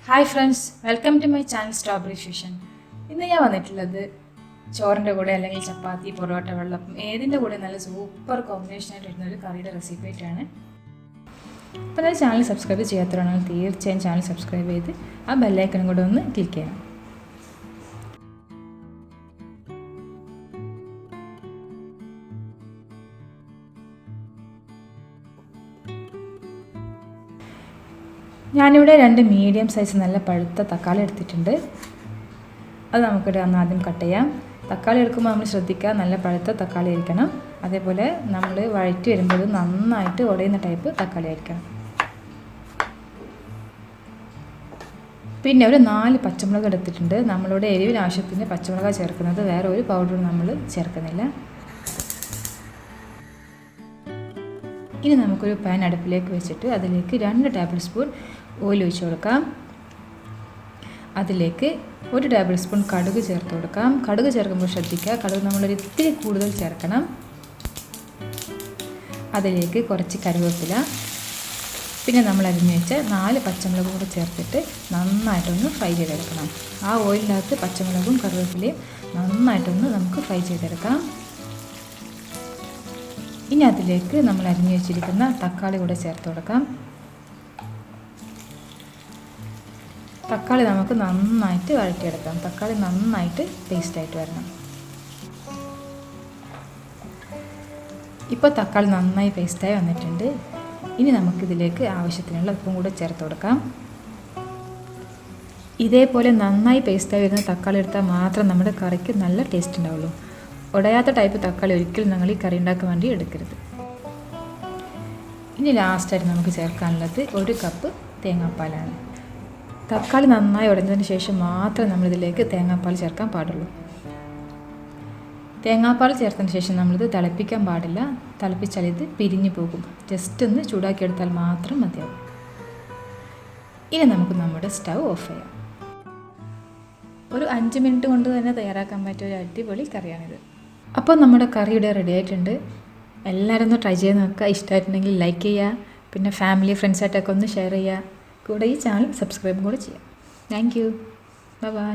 Hi friends, welcome to my channel Strawberry Fusion. ഇന്ന് ഞാൻ വന്നിട്ടുള്ളത് ചോറിൻ്റെ കൂടെ അല്ലെങ്കിൽ ചപ്പാത്തി, പൊറോട്ട, വെള്ളപ്പം ഏതിൻ്റെ കൂടെ നല്ല സൂപ്പർ കോമ്പിനേഷനായിട്ട് വരുന്ന ഒരു കറിയുടെ റെസിപ്പി ആയിട്ടാണ്. അപ്പോൾ ഞാൻ ചാനൽ സബ്സ്ക്രൈബ് ചെയ്യാത്തവരാണെങ്കിൽ തീർച്ചയായും ചാനൽ സബ്സ്ക്രൈബ് ചെയ്ത് ആ ബെല്ലൈക്കണും കൂടെ ഒന്ന് ക്ലിക്ക് ചെയ്യണം. ഞാനിവിടെ 2 മീഡിയം സൈസ് നല്ല പഴുത്ത തക്കാളി എടുത്തിട്ടുണ്ട്. അത് നമുക്കിവിടെ ആദ്യം കട്ട് ചെയ്യാം. തക്കാളി എടുക്കുമ്പോൾ നമ്മൾ ശ്രദ്ധിക്കുക, നല്ല പഴുത്ത തക്കാളി ആയിരിക്കണം. അതേപോലെ നമ്മൾ വഴറ്റി വരുമ്പോൾ നന്നായിട്ട് ഉടയുന്ന ടൈപ്പ് തക്കാളി ആയിരിക്കണം. പിന്നെ ഒരു 4 പച്ചമുളക് എടുത്തിട്ടുണ്ട്. നമ്മളിവിടെ എരിവിന് ആവശ്യത്തിന് പച്ചമുളക് ചേർക്കുന്നത്, വേറെ ഒരു പൗഡറും നമ്മൾ ചേർക്കുന്നില്ല. ഇനി നമുക്കൊരു പാൻ അടുപ്പിലേക്ക് വെച്ചിട്ട് അതിലേക്ക് 2 ടേബിൾ സ്പൂൺ ഓയിൽ ഒഴിച്ച് കൊടുക്കാം. അതിലേക്ക് 1 ടേബിൾ സ്പൂൺ കടുക് ചേർത്ത് കൊടുക്കാം. കടുക് ചേർക്കുമ്പോൾ ശ്രദ്ധിക്കുക, കടുക് നമ്മളൊരു ഇത്തിരി കൂടുതൽ ചേർക്കണം. അതിലേക്ക് കുറച്ച് കറിവേപ്പില, പിന്നെ നമ്മൾ അരിഞ്ഞ് വെച്ച 4 പച്ചമുളകും കൂടെ ചേർത്തിട്ട് നന്നായിട്ടൊന്ന് ഫ്രൈ ചെയ്തെടുക്കണം. ആ ഓയിലിനകത്ത് പച്ചമുളകും കറിവേപ്പിലയും നന്നായിട്ടൊന്ന് നമുക്ക് ഫ്രൈ ചെയ്തെടുക്കാം. ഇനി അതിലേക്ക് നമ്മൾ അരിഞ്ഞു വെച്ചിരിക്കുന്ന തക്കാളി കൂടെ ചേർത്ത് കൊടുക്കാം. തക്കാളി നമുക്ക് നന്നായിട്ട് വഴറ്റിയെടുക്കാം. തക്കാളി നന്നായിട്ട് പേസ്റ്റായിട്ട് വരണം. ഇപ്പോൾ തക്കാളി നന്നായി പേസ്റ്റായി വന്നിട്ടുണ്ട്. ഇനി നമുക്കിതിലേക്ക് ആവശ്യത്തിനുള്ള ഉപ്പും കൂടെ ചേർത്ത് കൊടുക്കാം. ഇതേപോലെ നന്നായി പേസ്റ്റായി വരുന്ന തക്കാളി എടുത്താൽ മാത്രം നമ്മുടെ കറിക്ക് നല്ല ടേസ്റ്റ് ഉണ്ടാവുള്ളൂ. ഉടയാത്ത ടൈപ്പ് തക്കാളി ഒരിക്കലും നിങ്ങൾ ഈ കറി ഉണ്ടാക്കാൻ വേണ്ടി എടുക്കരുത്. ഇനി ലാസ്റ്റായിട്ട് നമുക്ക് ചേർക്കാനുള്ളത് 1 കപ്പ് തേങ്ങാപ്പാലാണ്. തക്കാളി നന്നായി ഉടഞ്ഞതിന് ശേഷം മാത്രം നമ്മളിതിലേക്ക് തേങ്ങാപ്പാൽ ചേർക്കാൻ പാടുള്ളൂ. തേങ്ങാപ്പാൽ ചേർത്തതിന് ശേഷം നമ്മളിത് തിളപ്പിക്കാൻ പാടില്ല. തിളപ്പിച്ചാൽ ഇത് പിരിഞ്ഞു പോകും. ജസ്റ്റ് ഒന്ന് ചൂടാക്കിയെടുത്താൽ മാത്രം മതിയാവും. ഇനി നമുക്ക് നമ്മുടെ സ്റ്റൗ ഓഫ് ചെയ്യാം. ഒരു 5 മിനിറ്റ് കൊണ്ട് തന്നെ തയ്യാറാക്കാൻ പറ്റിയ ഒരു അടിപൊളി കറിയാണിത്. അപ്പോൾ നമ്മുടെ കറി ഇവിടെ റെഡി ആയിട്ടുണ്ട്. എല്ലാവരും ഒന്ന് ട്രൈ ചെയ്ത് നോക്കുക. ഇഷ്ടമായിട്ടുണ്ടെങ്കിൽ ലൈക്ക് ചെയ്യുക, പിന്നെ ഫാമിലി ഫ്രണ്ട്സായിട്ടൊക്കെ ഒന്ന് ഷെയർ ചെയ്യുക. കൂടെ ഈ ചാനൽ സബ്സ്ക്രൈബ് കൂടെ ചെയ്യുക. Thank you. ബൈ.